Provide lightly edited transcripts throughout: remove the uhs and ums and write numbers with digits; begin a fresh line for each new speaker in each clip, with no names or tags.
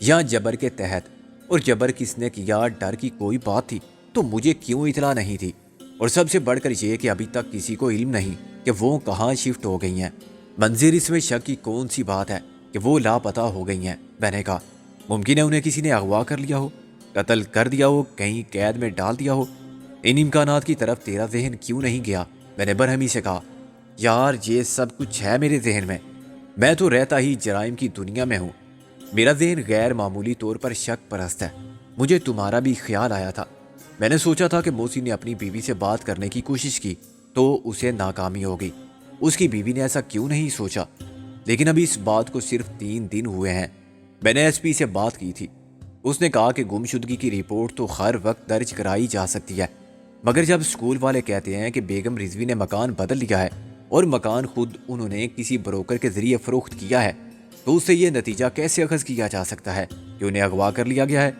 یا جبر کے تحت؟ اور جبر کس نے کیا؟ ڈر کی کوئی بات تھی تو مجھے کیوں اطلاع نہیں تھی؟ اور سب سے بڑھ کر یہ کہ ابھی تک کسی کو علم نہیں کہ وہ کہاں شفٹ ہو گئی ہیں۔ منظر، اس میں شک کی کون سی بات ہے کہ وہ لاپتہ ہو گئی ہیں؟ میں نے کہا ممکن ہے انہیں کسی نے اغوا کر لیا ہو، قتل کر دیا ہو، کہیں قید میں ڈال دیا ہو۔ ان امکانات کی طرف تیرا ذہن کیوں نہیں گیا؟ میں نے برہمی سے کہا یار یہ سب کچھ ہے میرے ذہن میں تو رہتا ہی جرائم کی دنیا میں ہوں۔ میرا ذہن غیر معمولی طور پر شک پرست ہے۔ مجھے تمہارا بھی خیال آیا تھا۔ میں نے سوچا تھا کہ محسن نے اپنی بیوی سے بات کرنے کی کوشش کی تو اسے ناکامی ہو گئی۔ اس کی بیوی نے ایسا کیوں نہیں سوچا؟ لیکن ابھی اس بات کو صرف 3 دن ہوئے ہیں۔ میں نے ایس پی سے بات کی تھی۔ اس نے کہا کہ گمشدگی کی رپورٹ تو ہر وقت درج کرائی جا سکتی ہے، مگر جب اسکول والے کہتے ہیں کہ بیگم رضوی نے مکان بدل لیا ہے اور مکان خود انہوں نے کسی بروکر کے ذریعے فروخت کیا ہے، تو اس سے یہ نتیجہ کیسے اخذ کیا جا سکتا ہے کہ انہیں اغوا کر لیا گیا ہے،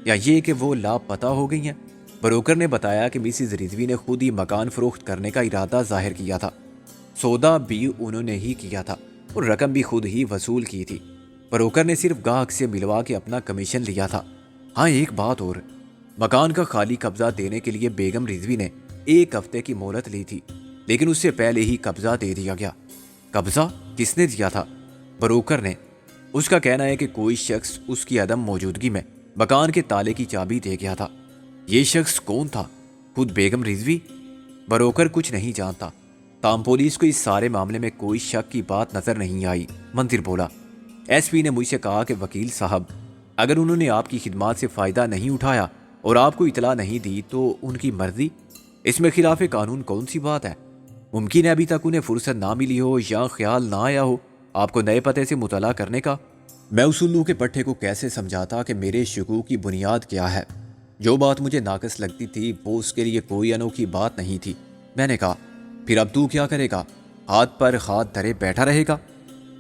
یا یہ کہ وہ لاپتہ ہو گئی ہیں؟ بروکر نے بتایا کہ مسز رضوی نے خود ہی مکان فروخت کرنے کا ارادہ ظاہر کیا تھا، سودا بھی انہوں نے ہی کیا تھا اور رقم بھی خود ہی وصول کی تھی۔ بروکر نے صرف گاہک سے ملوا کے اپنا کمیشن لیا تھا۔ ہاں ایک بات اور، مکان کا خالی قبضہ دینے کے لیے بیگم رضوی نے 1 ہفتے کی مہلت لی تھی، لیکن اس سے پہلے ہی قبضہ دے دیا گیا۔ قبضہ کس نے دیا تھا؟ بروکر نے۔ اس کا کہنا ہے کہ کوئی شخص اس کی عدم موجودگی میں مکان کے تالے کی چابی دے گیا تھا۔ یہ شخص کون تھا؟ خود بیگم رضوی؟ بروکر کچھ نہیں جانتا، تاہم پولیس کو اس سارے معاملے میں کوئی شک کی بات نظر نہیں آئی۔ منظر بولا ایس پی نے مجھ سے کہا کہ وکیل صاحب، اگر انہوں نے آپ کی خدمات سے فائدہ نہیں اٹھایا اور آپ کو اطلاع نہیں دی تو ان کی مرضی، اس میں خلاف قانون کون سی بات ہے؟ ممکن ہے ابھی تک انہیں فرصت نہ ملی ہو یا خیال نہ آیا ہو آپ کو نئے پتے سے مطالعہ کرنے کا۔ میں اس الو کے پٹھے کو کیسے سمجھاتا کہ میرے شکوک کی بنیاد کیا ہے؟ جو بات مجھے ناقص لگتی تھی وہ اس کے لیے کوئی انوکھی بات نہیں تھی۔ میں نے کہا پھر اب تو کیا کرے گا؟ ہاتھ پر ہاتھ دھرے بیٹھا رہے گا؟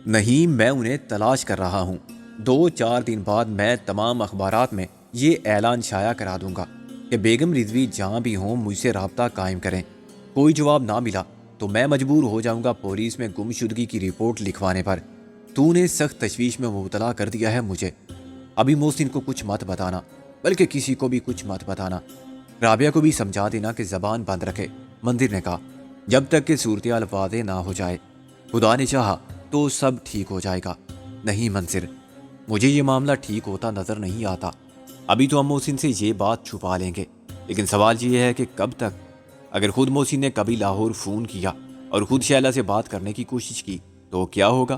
نہیں، میں انہیں تلاش کر رہا ہوں۔ 2-4 دن بعد میں تمام اخبارات میں یہ اعلان شائع کرا دوں گا کہ بیگم رضوی جہاں بھی ہوں مجھ سے رابطہ قائم کریں۔ کوئی جواب نہ ملا تو میں مجبور ہو جاؤں گا پولیس میں گمشدگی کی رپورٹ لکھوانے پر۔ تو نے سخت تشویش میں مبتلا کر دیا ہے مجھے۔ ابھی محسن کو کچھ مت بتانا، بلکہ کسی کو بھی کچھ مت بتانا۔ رابعہ کو بھی سمجھا دینا کہ زبان بند رکھے۔ منظر نے کہا جب تک کہ صورتحال واضح نہ ہو جائے، خدا نے چاہا تو سب ٹھیک ہو جائے گا۔ نہیں منظر، مجھے یہ معاملہ ٹھیک ہوتا نظر نہیں آتا۔ ابھی تو ہم محسن سے یہ بات چھپا لیں گے، لیکن سوال یہ ہے کہ کب تک؟ اگر خود محسن نے کبھی لاہور فون کیا اور خود شیلا سے بات کرنے کی کوشش کی تو کیا ہوگا؟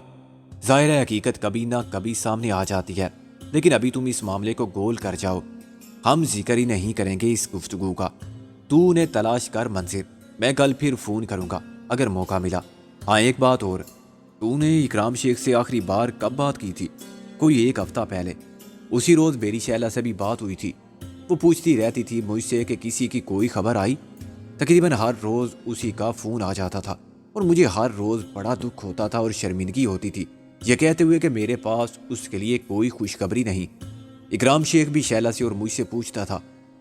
ظاہر ہے حقیقت کبھی نہ کبھی سامنے آ جاتی ہے، لیکن ابھی تم اس معاملے کو گول کر جاؤ، ہم ذکر ہی نہیں کریں گے اس گفتگو کا۔ تو انہیں تلاش کر منظر، میں کل پھر فون کروں گا اگر موقع ملا۔ ہاں ایک بات اور، تو نے اکرام شیخ سے آخری بار کب بات کی تھی؟ کوئی 1 ہفتہ پہلے۔ اسی روز میری شیلا سے بھی بات ہوئی تھی۔ وہ پوچھتی رہتی تھی مجھ سے کہ کسی کی کوئی خبر آئی۔ تقریباً ہر روز اسی کا فون آ جاتا تھا اور مجھے ہر روز بڑا دکھ ہوتا تھا اور شرمندگی ہوتی تھی یہ کہتے ہوئے کہ میرے پاس اس کے لیے کوئی خوشخبری نہیں۔ اکرام شیخ بھی شیلا سے اور مجھ سے پوچھتا تھا،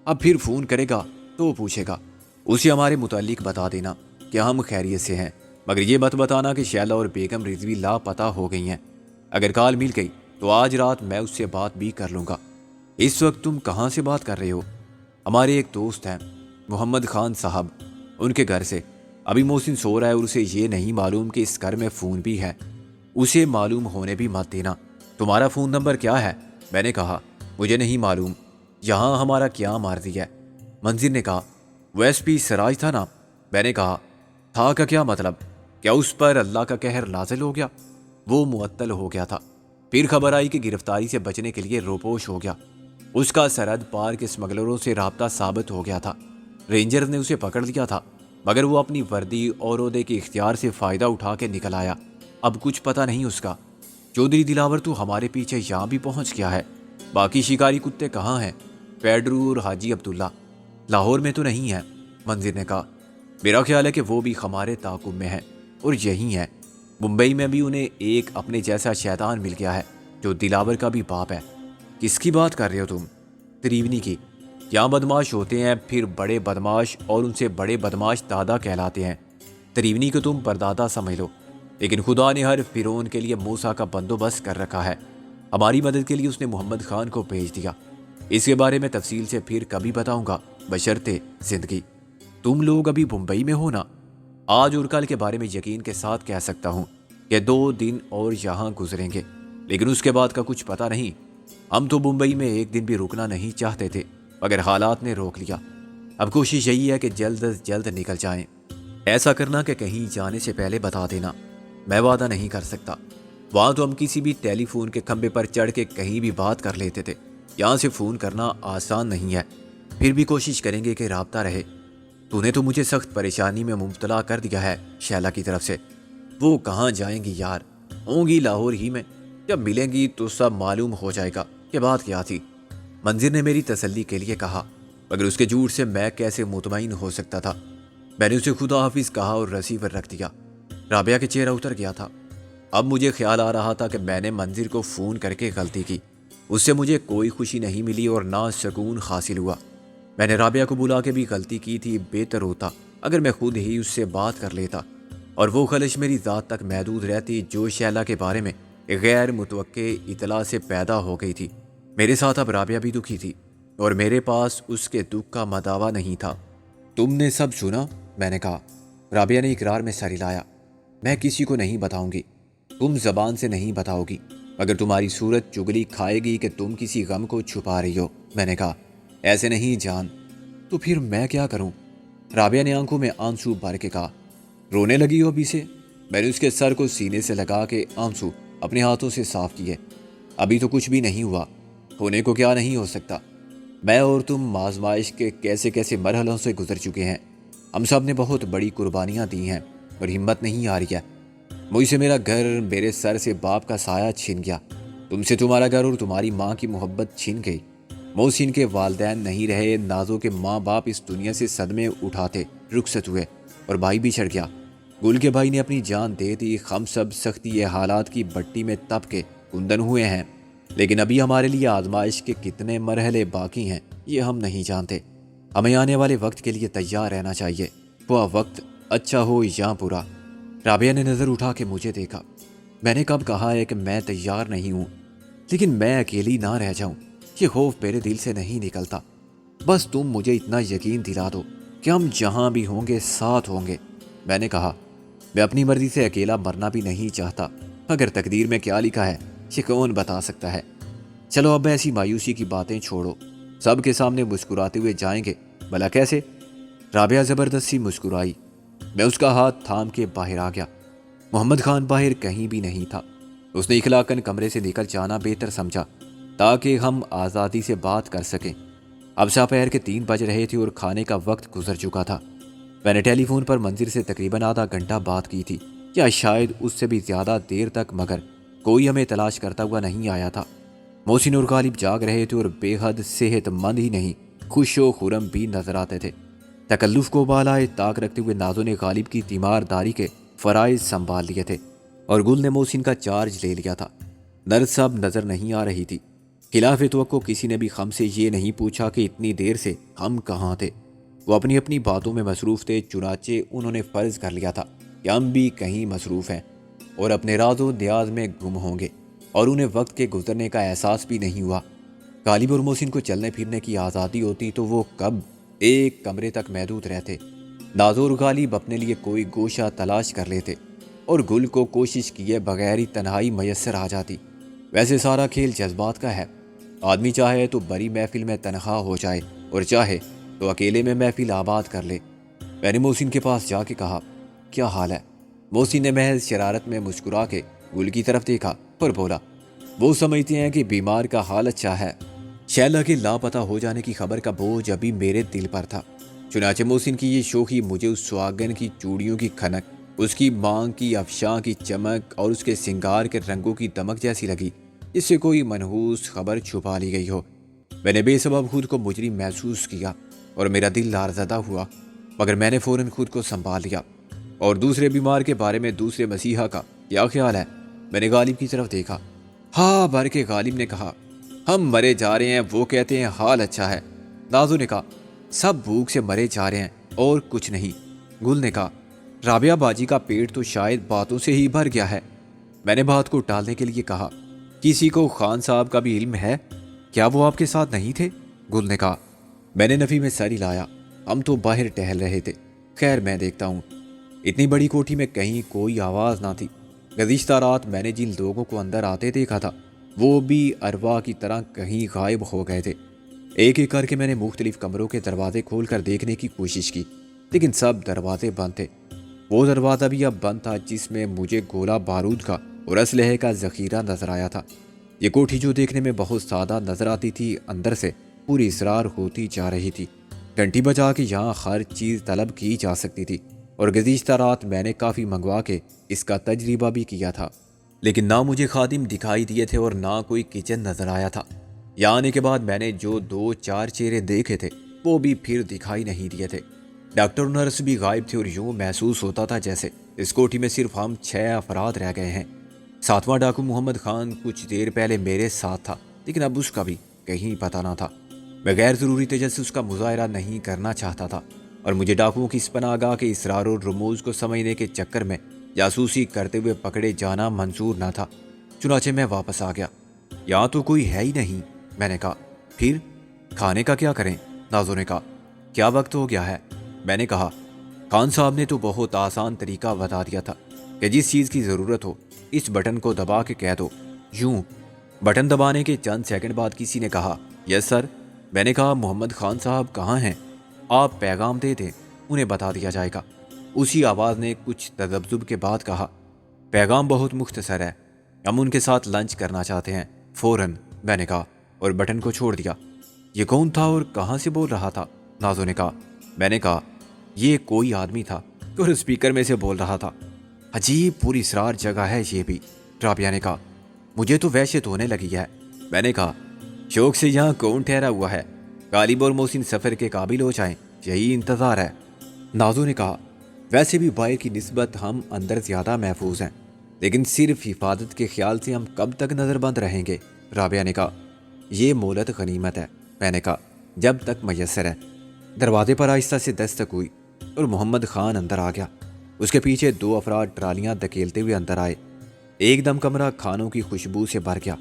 اب پھر فون کرے گا تو پوچھے گا، اسے ہمارے متعلق بتا دینا کہ ہم خیریت سے ہیں، مگر یہ مت بتانا کہ شیلا اور بیگم رضوی لاپتہ ہو گئی ہیں۔ اگر کال مل گئی تو آج رات میں اس سے بات بھی کر لوں گا۔ اس وقت تم کہاں سے بات کر رہے ہو؟ ہمارے ایک دوست ہیں محمد خان صاحب، ان کے گھر سے۔ ابھی محسن سو رہا ہے اور اسے یہ نہیں معلوم کہ اس گھر میں فون بھی ہے، اسے معلوم ہونے بھی مت دینا۔ تمہارا فون نمبر کیا ہے؟ میں نے کہا مجھے نہیں معلوم، یہاں ہمارا کیا مرضی ہے؟ منظر نے کہا وہ ایس پی سراج تھا نا؟ میں نے کہا تھا کا کیا مطلب؟ کیا اس پر اللہ کا قہر نازل ہو گیا؟ وہ معطل ہو گیا تھا، پھر خبر آئی کہ گرفتاری سے بچنے کے لیے روپوش ہو گیا۔ اس کا سرحد پار کے اسمگلروں سے رابطہ ثابت ہو گیا تھا، رینجر نے اسے پکڑ لیا تھا، مگر وہ اپنی وردی اور عہدے کے اختیار سے فائدہ اٹھا کے نکل آیا۔ اب کچھ پتہ نہیں اس کا۔ چودھری دلاور تو ہمارے پیچھے یہاں بھی پہنچ گیا ہے، باقی شکاری کتے کہاں ہیں؟ پیڈرو اور حاجی عبداللہ لاہور میں تو نہیں ہے؟ منظر نے کہا میرا خیال ہے کہ وہ بھی ہمارے تعاقب میں ہیں اور یہی ہیں۔ ممبئی میں بھی انہیں ایک اپنے جیسا شیطان مل گیا ہے جو دلاور کا بھی باپ ہے۔ کس کی بات کر رہے ہو تم؟ تریونی کی۔ یہاں بدماش ہوتے ہیں پھر بڑے بدماش، اور ان سے بڑے بدماش دادا کہلاتے ہیں۔ تریونی کو تم پردادا سمجھ لو، لیکن خدا نے ہر فرعون کے لیے موسیٰ کا بندوبست کر رکھا ہے۔ ہماری مدد کے لیے اس نے محمد خان کو بھیج دیا۔ اس کے بارے میں تفصیل سے پھر کبھی بتاؤں گا، بشرطِ زندگی۔ تم لوگ ابھی ممبئی میں ہو نا؟ آج اور کل کے بارے میں یقین کے ساتھ کہہ سکتا ہوں کہ 2 دن اور یہاں گزریں گے، لیکن اس کے بعد کا کچھ پتہ نہیں۔ ہم تو ممبئی میں ایک دن بھی رکنا نہیں چاہتے تھے، مگر حالات نے روک لیا۔ اب کوشش یہی ہے کہ جلد از جلد نکل جائیں۔ ایسا کرنا کہ کہیں جانے سے پہلے بتا دینا، میں وعدہ نہیں کر سکتا۔ وہاں تو ہم کسی بھی ٹیلی فون کے کھمبے پر چڑھ کے کہیں بھی بات کر لیتے تھے، یہاں سے فون کرنا آسان نہیں ہے، پھر بھی کوشش کریں گے کہ رابطہ رہے۔ تو نے تو مجھے سخت پریشانی میں مبتلا کر دیا ہے شیلا کی طرف سے۔ وہ کہاں جائیں گی یار، ہوں گی لاہور ہی میں، جب ملیں گی تو سب معلوم ہو جائے گا کہ بات کیا تھی۔ منظر نے میری تسلی کے لیے کہا، مگر اس کے جھوٹ سے میں کیسے مطمئن ہو سکتا تھا۔ میں نے اسے خدا حافظ کہا اور ریسیور رکھ دیا۔ رابعہ کے چہرہ اتر گیا تھا۔ اب مجھے خیال آ رہا تھا کہ میں نے منظر کو فون کر کے غلطی کی، اس سے مجھے کوئی خوشی نہیں ملی اور نہ سکون حاصل ہوا۔ میں نے رابعہ کو بلا کے بھی غلطی کی تھی، بہتر ہوتا اگر میں خود ہی اس سے بات کر لیتا اور وہ خلش میری ذات تک محدود رہتی جو شیلا کے بارے میں غیر متوقع اطلاع سے پیدا ہو گئی تھی۔ میرے ساتھ اب رابعہ بھی دکھی تھی اور میرے پاس اس کے دکھ کا مداوا نہیں تھا۔ تم نے سب سنا؟ میں نے کہا۔ رابعہ نے اقرار میں سر ہلایا۔ میں کسی کو نہیں بتاؤں گی، تم زبان سے نہیں بتاؤ گی، مگر تمہاری صورت چگلی کھائے گی کہ تم کسی غم کو چھپا رہی ہو۔ میں نے کہا، ایسے نہیں جان۔ تو پھر میں کیا کروں؟ رابعہ نے آنکھوں میں آنسو بھر کے کہا۔ رونے لگی ہو ابھی سے؟ میں نے اس کے سر کو سینے سے لگا کے آنسو اپنے ہاتھوں سے صاف کیے۔ ابھی تو کچھ بھی نہیں ہوا، ہونے کو کیا نہیں ہو سکتا۔ میں اور تم آزمائش کے کیسے کیسے مرحلوں سے گزر چکے ہیں، ہم سب نے بہت بڑی قربانیاں دی ہیں اور ہمت نہیں آ رہی ہے۔ مجھ سے میرا گھر، میرے سر سے باپ کا سایہ چھن گیا، تم سے تمہارا گھر اور تمہاری ماں کی محبت چھن گئی۔ محسن کے والدین نہیں رہے، نازو کے ماں باپ اس دنیا سے صدمے اٹھاتے رخصت ہوئے اور بھائی بھی چھڑ گیا۔ گل کے بھائی نے اپنی جان دے دی۔ ہم سب سختی حالات کی بٹی میں تپ کے کندن ہوئے ہیں، لیکن ابھی ہمارے لیے آزمائش کے کتنے مرحلے باقی ہیں یہ ہم نہیں جانتے۔ ہمیں آنے والے وقت کے لیے تیار رہنا چاہیے، وہ وقت اچھا ہو یا برا۔ رابعہ نے نظر اٹھا کے مجھے دیکھا۔ میں نے کب کہا ہے کہ میں تیار نہیں ہوں، لیکن میں اکیلی نہ رہ جاؤں یہ خوف میرے دل سے نہیں نکلتا۔ بس تم مجھے اتنا یقین دلا دو کہ ہم جہاں بھی ہوں گے ساتھ ہوں گے۔ میں نے کہا، میں اپنی مرضی سے اکیلا مرنا بھی نہیں چاہتا، مگر تقدیر میں کیا لکھا ہے یہ کون بتا سکتا ہے۔ چلو اب ایسی مایوسی کی باتیں چھوڑو، سب کے سامنے مسکراتے ہوئے جائیں گے۔ بھلا کیسے؟ رابعہ زبردستی مسکرائی۔ میں اس کا ہاتھ تھام کے باہر آ گیا۔ محمد خان باہر کہیں بھی نہیں تھا۔ اس نے اخلاقاً کمرے سے نکل جانا بہتر سمجھا تاکہ ہم آزادی سے بات کر سکیں۔ اب دوپہر کے 3 بج رہے تھے اور کھانے کا وقت گزر چکا تھا۔ میں نے ٹیلی فون پر منظر سے تقریباً آدھا گھنٹہ بات کی تھی، یا شاید اس سے بھی زیادہ دیر تک، مگر کوئی ہمیں تلاش کرتا ہوا نہیں آیا تھا۔ محسن اور غالب جاگ رہے تھے اور بے حد صحت مند ہی نہیں، خوش و خرم بھی نظر آتے تھے۔ تکلف کو بالائے طاق رکھتے ہوئے نازو نے غالب کی تیمارداری کے فرائض سنبھال لیے تھے اور گل نے محسن کا چارج لے لیا تھا۔ نرس صاحب نظر نہیں آ رہی تھی۔ خلاف توقع کسی نے بھی ہم سے یہ نہیں پوچھا کہ اتنی دیر سے ہم کہاں تھے۔ وہ اپنی اپنی باتوں میں مصروف تھے، چنانچہ انہوں نے فرض کر لیا تھا کہ ہم بھی کہیں مصروف ہیں اور اپنے راز و نیاز میں گم ہوں گے، اور انہیں وقت کے گزرنے کا احساس بھی نہیں ہوا۔ غالب اور محسن کو چلنے پھرنے کی آزادی ہوتی تو وہ کب ایک کمرے تک محدود رہتے۔ نازو اور غالب اپنے لیے کوئی گوشہ تلاش کر لیتے اور گل کو کوشش کیے بغیر ہی تنہائی میسر آ جاتی۔ ویسے سارا کھیل جذبات کا ہے، آدمی چاہے تو بڑی محفل میں تنہا ہو جائے اور چاہے تو اکیلے میں محفل آباد کر لے۔ میں نے محسن کے پاس جا کے کہا، کیا حال ہے؟ محسن نے محض شرارت میں مسکرا کے گل کی طرف دیکھا اور بولا، وہ سمجھتے ہیں کہ بیمار کا حال اچھا ہے۔ شیلا کے لاپتہ ہو جانے کی خبر کا بوجھ ابھی میرے دل پر تھا، چنانچہ محسن کی یہ شوخی مجھے اس سہاگن کی چوڑیوں کی کھنک، اس کی مانگ کی افشاں کی چمک اور اس کے سنگار کے رنگوں کی دمک جیسی لگی، اس سے کوئی منحوس خبر چھپا لی گئی ہو۔ میں نے بے سبب خود کو مجرم محسوس کیا اور میرا دل لارزدہ ہوا، مگر میں نے فوراً خود کو سنبھال لیا۔ اور دوسرے بیمار کے بارے میں دوسرے مسیحا کا کیا خیال ہے؟ میں نے غالب کی طرف دیکھا۔ ہاں بھر کے غالب نے کہا، ہم مرے جا رہے ہیں، وہ کہتے ہیں حال اچھا ہے۔ نازو نے کہا، سب بھوک سے مرے جا رہے ہیں اور کچھ نہیں۔ گل نے کہا، رابعہ باجی کا پیٹ تو شاید باتوں سے ہی بھر گیا ہے۔ میں نے بات کو ٹالنے کے لیے کہا، کسی کو خان صاحب کا بھی علم ہے؟ کیا وہ آپ کے ساتھ نہیں تھے؟ گل نے کہا۔ میں نے نفی میں سر ہلایا۔ ہم تو باہر ٹہل رہے تھے، خیر میں دیکھتا ہوں۔ اتنی بڑی کوٹھی میں کہیں کوئی آواز نہ تھی۔ گزشتہ رات میں نے جن لوگوں کو اندر آتے دیکھا تھا وہ بھی ارواح کی طرح کہیں غائب ہو گئے تھے۔ ایک ایک کر کے میں نے مختلف کمروں کے دروازے کھول کر دیکھنے کی کوشش کی، لیکن سب دروازے بند تھے۔ وہ دروازہ بھی اب بند تھا جس میں مجھے گولہ بارود کا اور اسلحے کا ذخیرہ نظر آیا تھا۔ یہ کوٹھی جو دیکھنے میں بہت سادہ نظر آتی تھی، اندر سے پوری اسرار ہوتی جا رہی تھی۔ گھنٹی بجا کے یہاں ہر چیز طلب کی جا سکتی تھی، اور گزشتہ رات میں نے کافی منگوا کے اس کا تجربہ بھی کیا تھا، لیکن نہ مجھے خادم دکھائی دیے تھے اور نہ کوئی کچن نظر آیا تھا۔ یہاں آنے کے بعد میں نے جو 2-4 چہرے دیکھے تھے وہ بھی پھر دکھائی نہیں دیے تھے۔ ڈاکٹر اور نرس بھی غائب تھے اور یوں محسوس ہوتا تھا جیسے اس کوٹھی میں صرف ہم 6 افراد رہ گئے ہیں۔ 7واں ڈاکو محمد خان کچھ دیر پہلے میرے ساتھ تھا، لیکن اب اس کا بھی کہیں پتہ نہ تھا۔ میں غیر ضروری تجسس کا مظاہرہ نہیں کرنا چاہتا تھا، اور مجھے ڈاکوؤں کی اس پناہ گاہ کے اسرار اور رموز کو سمجھنے کے چکر میں جاسوسی کرتے ہوئے پکڑے جانا منظور نہ تھا۔ چنانچہ میں واپس آ گیا۔ یہاں تو کوئی ہے ہی نہیں، میں نے کہا۔ پھر کھانے کا کیا کریں؟ نازو نے کہا۔ کیا وقت ہو گیا ہے؟ میں نے کہا۔ خان صاحب نے تو بہت آسان طریقہ بتا دیا تھا کہ جس چیز کی ضرورت ہو اس بٹن کو دبا کے کہہ دو۔ یوں بٹن دبانے کے چند سیکنڈ بعد کسی نے کہا، یس سر۔ میں نے کہا، محمد خان صاحب کہاں ہیں؟ آپ پیغام دے دیں، انہیں بتا دیا جائے گا۔ اسی آواز نے کچھ تذبذب کے بعد کہا، پیغام بہت مختصر ہے، ہم ان کے ساتھ لنچ کرنا چاہتے ہیں فوراً۔ میں نے کہا اور بٹن کو چھوڑ دیا۔ یہ کون تھا اور کہاں سے بول رہا تھا؟ نازو نے کہا۔ میں نے کہا، یہ کوئی آدمی تھا اور اسپیکر میں سے بول رہا تھا۔ عجیب پوری اسرار جگہ ہے یہ بھی، رابعہ نے کہا۔ مجھے تو وحشت ہونے لگی ہے۔ میں نے کہا، شوق سے یہاں کون ٹھہرا ہوا ہے؟ غالب اور محسن سفر کے قابل ہو جائیں، یہی انتظار ہے۔ نازو نے کہا، ویسے بھی باہر کی نسبت ہم اندر زیادہ محفوظ ہیں، لیکن صرف حفاظت کے خیال سے ہم کب تک نظر بند رہیں گے؟ رابعہ نے کہا، یہ مولت غنیمت ہے۔ میں نے کہا، جب تک میسر ہے۔ دروازے پر آہستہ سے دستک ہوئی اور محمد خان اندر آ گیا۔ اس کے پیچھے 2 افراد ٹرالیاں دھکیلتے ہوئے اندر آئے۔ ایک دم کمرہ کھانوں کی خوشبو سے بھر گیا۔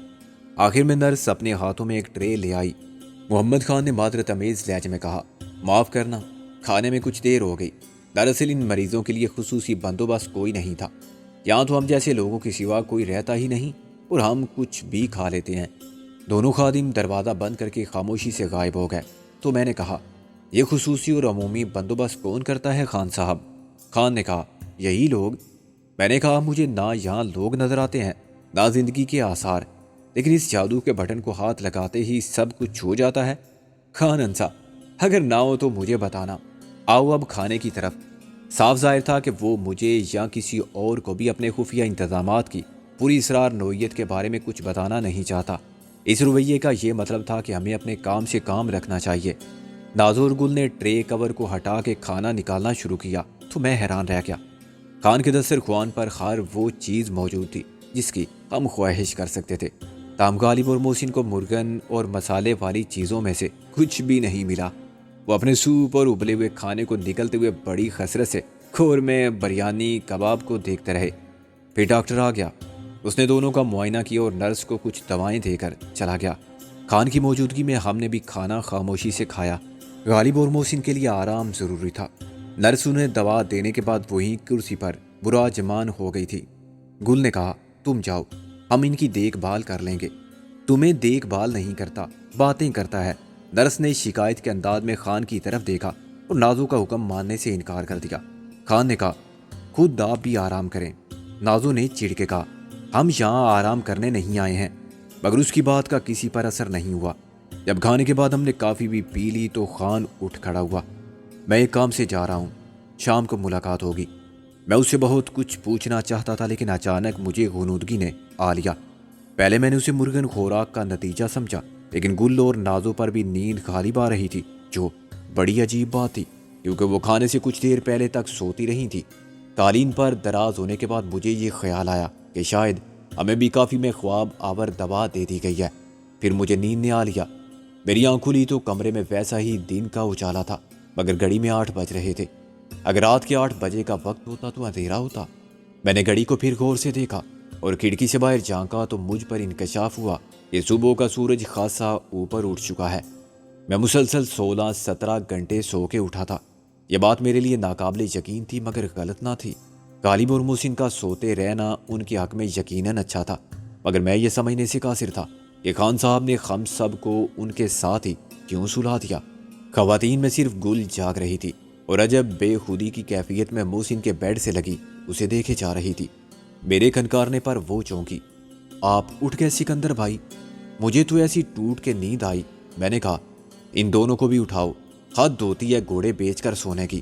آخر میں نرس اپنے ہاتھوں میں ایک ٹرے لے آئی۔ محمد خان نے معذرت امیز لہجے میں کہا، معاف کرنا، کھانے میں کچھ دیر ہو گئی۔ دراصل ان مریضوں کے لیے خصوصی بندوبست کوئی نہیں تھا۔ یہاں تو ہم جیسے لوگوں کے سوا کوئی رہتا ہی نہیں اور ہم کچھ بھی کھا لیتے ہیں۔ دونوں خادم دروازہ بند کر کے خاموشی سے غائب ہو گئے۔ تو میں نے کہا، یہ خصوصی اور عمومی بندوبست کون کرتا ہے خان صاحب؟ خان نے کہا، یہی لوگ۔ میں نے کہا، مجھے نہ یہاں لوگ نظر آتے ہیں نہ زندگی کے آثار، لیکن اس جادو کے بٹن کو ہاتھ لگاتے ہی سب کچھ چھو جاتا ہے۔ خان انسا، اگر نہ ہو تو مجھے بتانا۔ آؤ اب کھانے کی طرف۔ صاف ظاہر تھا کہ وہ مجھے یا کسی اور کو بھی اپنے خفیہ انتظامات کی پوری اسرار نوعیت کے بارے میں کچھ بتانا نہیں چاہتا۔ اس رویے کا یہ مطلب تھا کہ ہمیں اپنے کام سے کام رکھنا چاہیے۔ نازور گل نے ٹرے کور کو ہٹا کے کھانا نکالنا شروع کیا تو میں حیران رہ گیا۔ خان کے دسترخوان پر ہر وہ چیز موجود تھی جس کی ہم خواہش کر سکتے تھے، تاہم غالب اور محسن کو مرغن اور مسالے والی چیزوں میں سے کچھ بھی نہیں ملا۔ وہ اپنے سوپ اور ابلے ہوئے کھانے کو نکلتے ہوئے بڑی خسرت سے قورمے، بریانی، کباب کو دیکھتے رہے۔ پھر ڈاکٹر آ گیا۔ اس نے دونوں کا معائنہ کیا اور نرس کو کچھ دوائیں دے کر چلا گیا۔ خان کی موجودگی میں ہم نے بھی کھانا خاموشی سے کھایا۔ غالب اور محسن کے لیے آرام ضروری تھا۔ نرس انہیں دوا دینے کے بعد وہیں کرسی پر براجمان ہو گئی تھی۔ گل نے کہا، تم جاؤ، ہم ان کی دیکھ بھال کر لیں گے۔ تمہیں دیکھ بھال نہیں کرتا، باتیں کرتا ہے۔ نرس نے شکایت کے انداز میں خان کی طرف دیکھا اور نازو کا حکم ماننے سے انکار کر دیا۔ خان نے کہا، خود آپ بھی آرام کریں۔ نازو نے چڑ کے کہا، ہم یہاں آرام کرنے نہیں آئے ہیں، مگر اس کی بات کا کسی پر اثر نہیں ہوا۔ جب کھانے کے بعد ہم نے کافی بھی پی لی تو خان اٹھ کھڑا ہوا۔ میں ایک کام سے جا رہا ہوں، شام کو ملاقات ہوگی۔ میں اس سے بہت کچھ پوچھنا چاہتا تھا، لیکن اچانک مجھے غنودگی نے آ لیا۔ پہلے میں نے اسے مرغن خوراک کا نتیجہ سمجھا، لیکن گل اور نازو پر بھی نیند غالب آ رہی تھی، جو بڑی عجیب بات تھی کیونکہ وہ کھانے سے کچھ دیر پہلے تک سوتی رہی تھی۔ قالین پر دراز ہونے کے بعد مجھے یہ خیال آیا کہ شاید ہمیں بھی کافی میں خواب آور دوا دے دی گئی ہے۔ پھر مجھے نیند نے آ لیا۔ میری آنکھ کھلی تو کمرے میں ویسا ہی دن کا اجالا تھا، مگر گھڑی میں 8 بج رہے تھے۔ اگر رات کے 8 بجے کا وقت ہوتا تو اندھیرا ہوتا۔ میں نے گھڑی کو پھر غور سے دیکھا اور کھڑکی سے باہر جھانکا تو مجھ پر انکشاف ہوا کہ صبح کا سورج خاصا اوپر اٹھ چکا ہے۔ میں مسلسل 16-17 گھنٹے سو کے اٹھا تھا۔ یہ بات میرے لیے ناقابل یقین تھی مگر غلط نہ تھی۔ غالب اور محسن کا سوتے رہنا ان کے حق میں یقیناً اچھا تھا، مگر میں یہ سمجھنے سے قاصر تھا کہ خان صاحب نے ہم سب کو ان کے ساتھ ہی کیوں سلا دیا۔ خواتین میں صرف گل جاگ رہی تھی اور عجب بے خودی کی کیفیت میں محسن کے بیڈ سے لگی اسے دیکھے جا رہی تھی۔ میرے کھنکارنے پر وہ چونکی۔ آپ اٹھ گئے سکندر بھائی؟ مجھے تو ایسی ٹوٹ کے نیند آئی۔ میں نے کہا ان دونوں کو بھی اٹھاؤ، حد ہوتی ہے گھوڑے بیچ کر سونے کی۔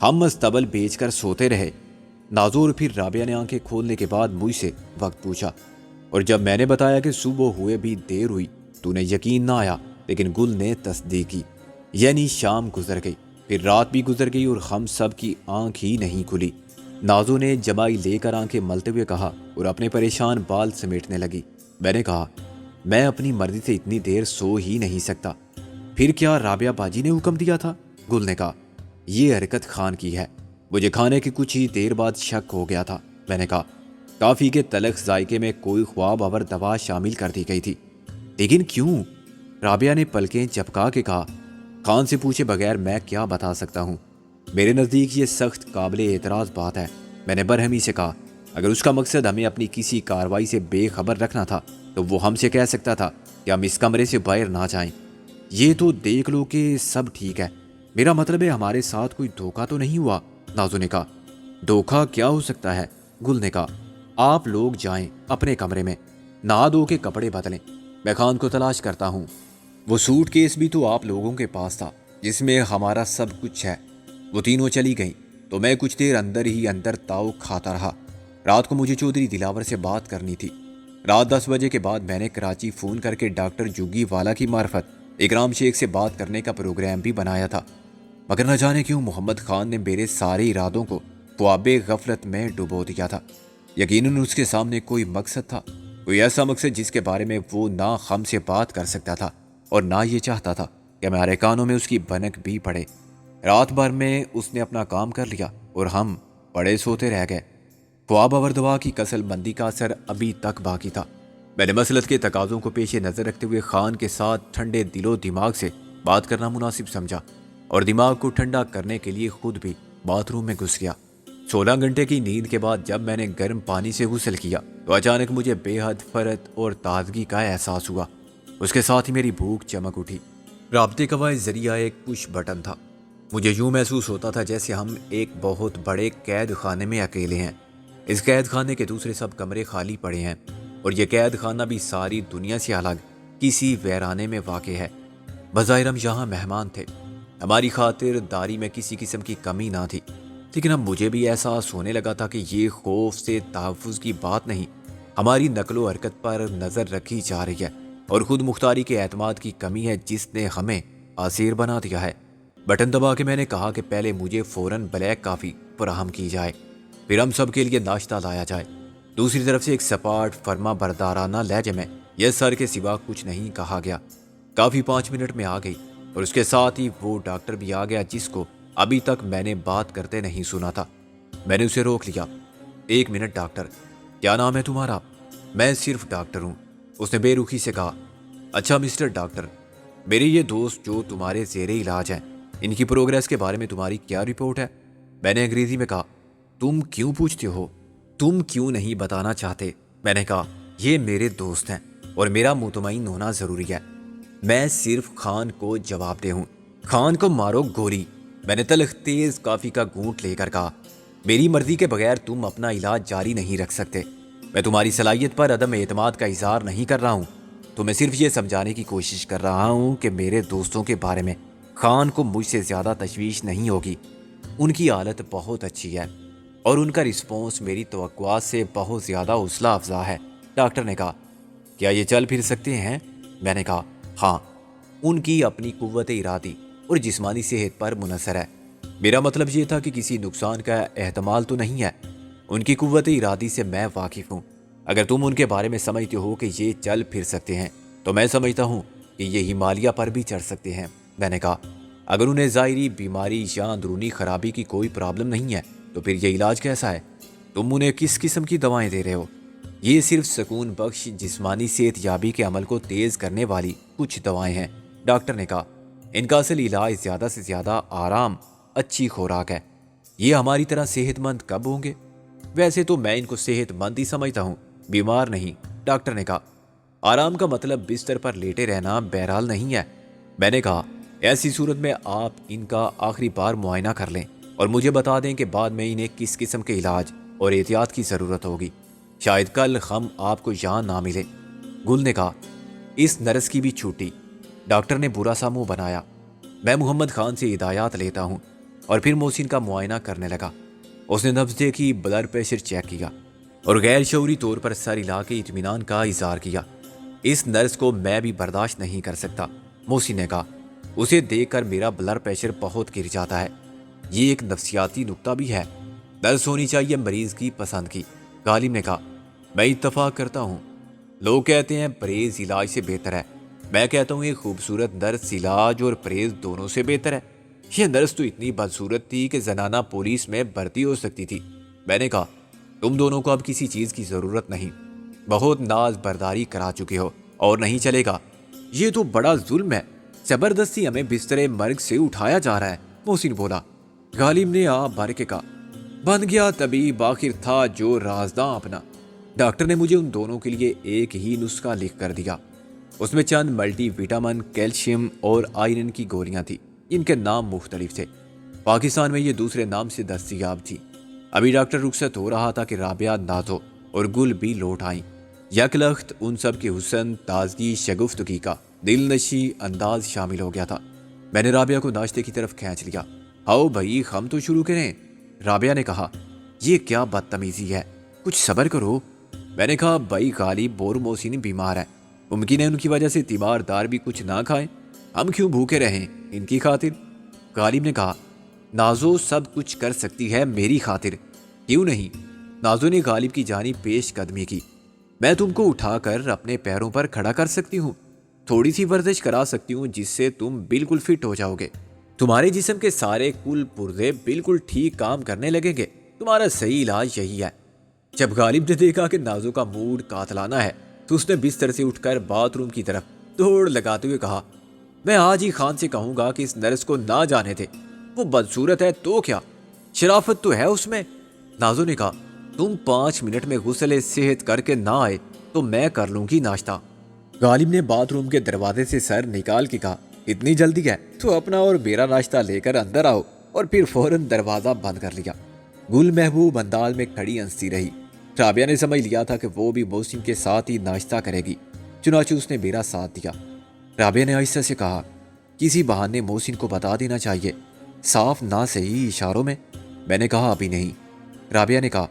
ہم مستبل بیچ کر سوتے رہے۔ نازور پھر رابعہ نے آنکھیں کھولنے کے بعد مجھ سے وقت پوچھا، اور جب میں نے بتایا کہ صبح ہوئے بھی دیر ہوئی تو انہیں یقین نہ آیا، لیکن گل نے تصدیق کی۔ یعنی شام گزر گئی، پھر رات بھی گزر گئی اور ہم سب کی آنکھ ہی نہیں کھلی۔ نازو نے جمائی لے کر آنکھیں ملتے ہوئے کہا اور اپنے پریشان بال سمیٹنے لگی۔ میں نے کہا میں اپنی مرضی سے اتنی دیر سو ہی نہیں سکتا۔ پھر کیا رابعہ باجی نے حکم دیا تھا؟ گل نے کہا یہ حرکت خان کی ہے۔ مجھے کھانے کی کچھ ہی دیر بعد شک ہو گیا تھا۔ میں نے کہا کافی کے تلخ ذائقے میں کوئی خواب آور دوا شامل کر دی گئی تھی۔ لیکن کیوں؟ رابعہ نے پلکیں چپکا کے کہا خان سے پوچھے بغیر میں کیا بتا سکتا ہوں؟ میرے نزدیک یہ سخت قابل اعتراض بات ہے۔ میں نے برہمی سے کہا اگر اس کا مقصد ہمیں اپنی کسی کارروائی سے بے خبر رکھنا تھا تو وہ ہم سے کہہ سکتا تھا کہ ہم اس کمرے سے باہر نہ جائیں۔ یہ تو دیکھ لو کہ سب ٹھیک ہے۔ میرا مطلب ہے ہمارے ساتھ کوئی دھوکہ تو نہیں ہوا؟ نازو نے کہا دھوکہ کیا ہو سکتا ہے؟ گل نے کہا آپ لوگ جائیں اپنے کمرے میں، نہا دھو کے کپڑے بدلیں، میں خان کو تلاش کرتا ہوں۔ وہ سوٹ کیس بھی تو آپ لوگوں کے پاس تھا جس میں ہمارا سب کچھ ہے۔ وہ تینوں چلی گئیں تو میں کچھ دیر اندر ہی اندر تاؤ کھاتا رہا۔ رات کو مجھے چودھری دلاور سے بات کرنی تھی۔ رات 10 بجے کے بعد میں نے کراچی فون کر کے ڈاکٹر جگی والا کی معرفت اکرام شیخ سے بات کرنے کا پروگرام بھی بنایا تھا، مگر نہ جانے کیوں محمد خان نے میرے سارے ارادوں کو خواب غفلت میں ڈبو دیا تھا۔ یقیناً اس کے سامنے کوئی مقصد تھا، کوئی ایسا مقصد جس کے بارے میں وہ نہ ہم سے بات کر سکتا تھا اور نہ یہ چاہتا تھا کہ ہمارے کانوں میں اس کی بھنک بھی پڑے۔ رات بھر میں اس نے اپنا کام کر لیا اور ہم پڑے سوتے رہ گئے۔ خواب آور دوا کی کسل بندی کا اثر ابھی تک باقی تھا۔ میں نے مسلط کے تقاضوں کو پیش نظر رکھتے ہوئے خان کے ساتھ ٹھنڈے دل و دماغ سے بات کرنا مناسب سمجھا اور دماغ کو ٹھنڈا کرنے کے لیے خود بھی باتھ روم میں گھس گیا۔ 16 گھنٹے کی نیند کے بعد جب میں نے گرم پانی سے غسل کیا تو اچانک مجھے بے حد فرحت اور تازگی کا احساس ہوا۔ اس کے ساتھ ہی میری بھوک چمک اٹھی۔ رابطے کا واحد ذریعہ ایک پش بٹن تھا۔ مجھے یوں محسوس ہوتا تھا جیسے ہم ایک بہت بڑے قید خانے میں اکیلے ہیں۔ اس قید خانے کے دوسرے سب کمرے خالی پڑے ہیں اور یہ قید خانہ بھی ساری دنیا سے الگ کسی ویرانے میں واقع ہے۔ بظاہر ہم یہاں مہمان تھے، ہماری خاطر داری میں کسی قسم کی کمی نہ تھی، لیکن اب مجھے بھی احساس ہونے لگا تھا کہ یہ خوف سے تحفظ کی بات نہیں، ہماری نقل و حرکت پر نظر رکھی جا رہی ہے اور خود مختاری کے اعتماد کی کمی ہے جس نے ہمیں اسیر بنا دیا ہے۔ بٹن دبا کے میں نے کہا کہ پہلے مجھے فوراً بلیک کافی فراہم کی جائے، پھر ہم سب کے لیے ناشتہ لایا جائے۔ دوسری طرف سے ایک سپاٹ فرما بردارانہ لہجے میں یہ سر کے سوا کچھ نہیں کہا گیا۔ کافی 5 منٹ میں آ گئی اور اس کے ساتھ ہی وہ ڈاکٹر بھی آ گیا جس کو ابھی تک میں نے بات کرتے نہیں سنا تھا۔ میں نے اسے روک لیا۔ 1 منٹ ڈاکٹر، کیا نام ہے تمہارا؟ میں صرف ڈاکٹر ہوں، اس نے بے رخی سے کہا۔ اچھا مسٹر ڈاکٹر، میرے یہ دوست جو تمہارے زیر علاج ہیں، ان کی پروگریس کے بارے میں تمہاری کیا رپورٹ ہے؟ میں نے انگریزی میں کہا۔ تم کیوں پوچھتے ہو؟ تم کیوں نہیں بتانا چاہتے؟ میں نے کہا یہ میرے دوست ہیں اور میرا مطمئن ہونا ضروری ہے۔ میں صرف خان کو جواب دے ہوں۔ خان کو مارو گولی، میں نے تلخ تیز کافی کا گھونٹ لے کر کہا۔ میری مرضی کے بغیر تم اپنا علاج جاری نہیں رکھ سکتے۔ میں تمہاری صلاحیت پر عدم اعتماد کا اظہار نہیں کر رہا ہوں، تو میں صرف یہ سمجھانے کی کوشش کر رہا ہوں کہ میرے دوستوں کے بارے میں خان کو مجھ سے زیادہ تشویش نہیں ہوگی۔ ان کی حالت بہت اچھی ہے اور ان کا رسپانس میری توقعات سے بہت زیادہ حوصلہ افزا ہے۔ ڈاکٹر نے کہا کیا یہ چل پھر سکتے ہیں؟ میں نے کہا ہاں، ان کی اپنی قوت ارادی اور جسمانی صحت پر منحصر ہے۔ میرا مطلب یہ تھا کہ کسی نقصان کا احتمال تو نہیں ہے۔ ان کی قوت ارادی سے میں واقف ہوں۔ اگر تم ان کے بارے میں سمجھتے ہو کہ یہ چل پھر سکتے ہیں تو میں سمجھتا ہوں کہ یہ ہمالیہ پر بھی چڑھ سکتے ہیں۔ میں نے کہا اگر انہیں ظاہری بیماری یا اندرونی خرابی کی کوئی پرابلم نہیں ہے تو پھر یہ علاج کیسا ہے؟ تم انہیں کس قسم کی دوائیں دے رہے ہو؟ یہ صرف سکون بخش جسمانی صحت یابی کے عمل کو تیز کرنے والی کچھ دوائیں ہیں۔ ڈاکٹر نے کہا، ان کا اصل علاج زیادہ سے زیادہ آرام، اچھی خوراک ہے۔ یہ ہماری طرح صحت مند کب ہوں گے؟ ویسے تو میں ان کو صحت مند ہی سمجھتا ہوں، بیمار نہیں۔ ڈاکٹر نے کہا، آرام کا مطلب بستر پر لیٹے رہنا بہرحال نہیں ہے۔ میں نے کہا، ایسی صورت میں آپ ان کا آخری بار معائنہ کر لیں اور مجھے بتا دیں کہ بعد میں انہیں کس قسم کے علاج اور احتیاط کی ضرورت ہوگی۔ شاید کل ہم آپ کو یہاں نہ ملے۔ گل نے کہا، اس نرس کی بھی چھوٹی۔ ڈاکٹر نے برا سا منہ بنایا۔ میں محمد خان سے ہدایات لیتا ہوں اور پھر محسن کا معائنہ کرنے لگا۔ اس نے نبض دیکھی، بلڈ پریشر چیک کیا اور غیر شعوری طور پر سر ہلا کے اطمینان کا اظہار کیا۔ اس نرس کو میں بھی برداشت نہیں کر سکتا، محسن نے کہا۔ اسے دیکھ کر میرا بلڈ پریشر بہت گر جاتا ہے۔ یہ ایک نفسیاتی نکتہ بھی ہے۔ نرس ہونی چاہیے مریض کی پسند کی۔ غالب نے کہا، میں اتفاق کرتا ہوں۔ لوگ کہتے ہیں پرہیز علاج سے بہتر ہے، میں کہتا ہوں ایک خوبصورت نرس علاج اور پرہیز دونوں سے بہتر ہے۔ یہ نرس تو اتنی بدصورت تھی کہ زنانہ پولیس میں بھرتی ہو سکتی تھی۔ میں نے کہا، تم دونوں کو اب کسی چیز کی ضرورت نہیں، بہت ناز برداری کرا چکے ہو اور نہیں چلے گا۔ یہ تو بڑا ظلم ہے، زبردستی ہمیں بستر مرگ سے اٹھایا جا رہا ہے، محسن بولا۔ غالب نے آ بھر کے کہا، بن گیا طبیب آخر تھا جو رازداں اپنا۔ ڈاکٹر نے مجھے ان دونوں کے لیے ایک ہی نسخہ لکھ کر دیا۔ اس میں چند ملٹی وٹامن، کیلشیم اور آئرن کی گولیاں تھیں۔ ان کے نام مختلف تھے، پاکستان میں یہ دوسرے نام سے دستیاب تھی۔ ابھی ڈاکٹر رخصت ہو رہا تھا کہ رابعہ، نازو اور گل بھی لوٹ آئیں۔ یک لخت ان سب کے حسن، تازگی، شگفتگی کا دل نشی انداز شامل ہو گیا تھا۔ میں نے رابعہ کو ناشتے کی طرف کھینچ لیا۔ آؤ بھائی، ہم تو شروع کریں۔ رابعہ نے کہا، یہ کیا بدتمیزی ہے، کچھ صبر کرو۔ میں نے کہا، بھائی غالب اور محسن بیمار ہیں، ممکن ہے ان کی وجہ سے تیماردار بھی کچھ نہ کھائیں، ہم کیوں بھوکے رہیں ان کی خاطر؟ غالب نے کہا، نازو سب کچھ کر سکتی ہے میری خاطر، کیوں نہیں؟ نازو نے غالب کی جانب پیش قدمی کی۔ میں تم کو اٹھا کر اپنے پیروں پر کھڑا کر سکتی ہوں، تھوڑی سی ورزش کرا سکتی ہوں جس سے تم بالکل فٹ ہو جاؤ گے، تمہارے جسم کے سارے کل پرزے بالکل ٹھیک کام کرنے لگیں گے۔ تمہارا صحیح علاج یہی ہے۔ جب غالب نے دیکھا کہ نازو کا موڈ قاتلانہ ہے تو اس نے بستر سے اٹھ کر باتھ روم کی طرف دوڑ لگاتے ہوئے کہا، میں آج ہی خان سے کہوں گا کہ اس نرس کو نہ جانے دے، وہ بدصورت ہے تو کیا، شرافت تو ہے اس میں۔ نازو نے کہا، تم 5 منٹ میں غسل صحت کر کے نہ آئے تو میں کر لوں گی ناشتہ۔ غالب نے باتھ روم کے دروازے سے سر نکال کے کہا، اتنی جلدی ہے تو اپنا اور میرا ناشتہ لے کر اندر آؤ، اور پھر فوراً دروازہ بند کر لیا۔ گل محبوب انداز میں کھڑی ہنستی رہی۔ رابعہ نے سمجھ لیا تھا کہ وہ بھی محسن کے ساتھ ہی ناشتہ کرے گی، چنانچہ اس نے میرا ساتھ دیا۔ رابعہ نے آہستہ سے کہا، کسی بہانے محسن کو بتا دینا چاہیے، صاف نہ صحیح اشاروں میں۔ میں نے کہا، ابھی نہیں۔ رابعہ نے کہا،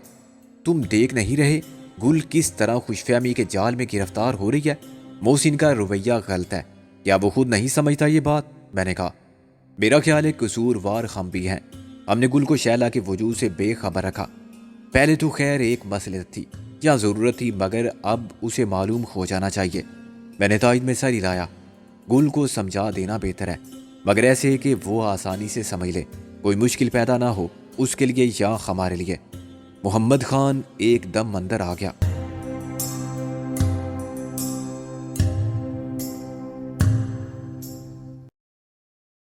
تم دیکھ نہیں رہے گل کس طرح خوش فہمی کے جال میں گرفتار ہو رہی ہے؟ محسن کا رویہ غلط ہے، کیا وہ خود نہیں سمجھتا یہ بات؟ میں نے کہا، میرا خیال ہے قصوروار ہم بھی ہیں۔ ہم نے گل کو شیلا کے وجود سے بے خبر رکھا۔ پہلے تو خیر ایک مصلحت تھی یا ضرورت تھی، مگر اب اسے معلوم ہو جانا چاہیے۔ میں نے تائید میں سر ہلایا۔ گل کو سمجھا دینا بہتر ہے، مگر ایسے کہ وہ آسانی سے سمجھ لے، کوئی مشکل پیدا نہ ہو اس کے لیے یا ہمارے لیے۔ محمد خان ایک دم اندر آ گیا۔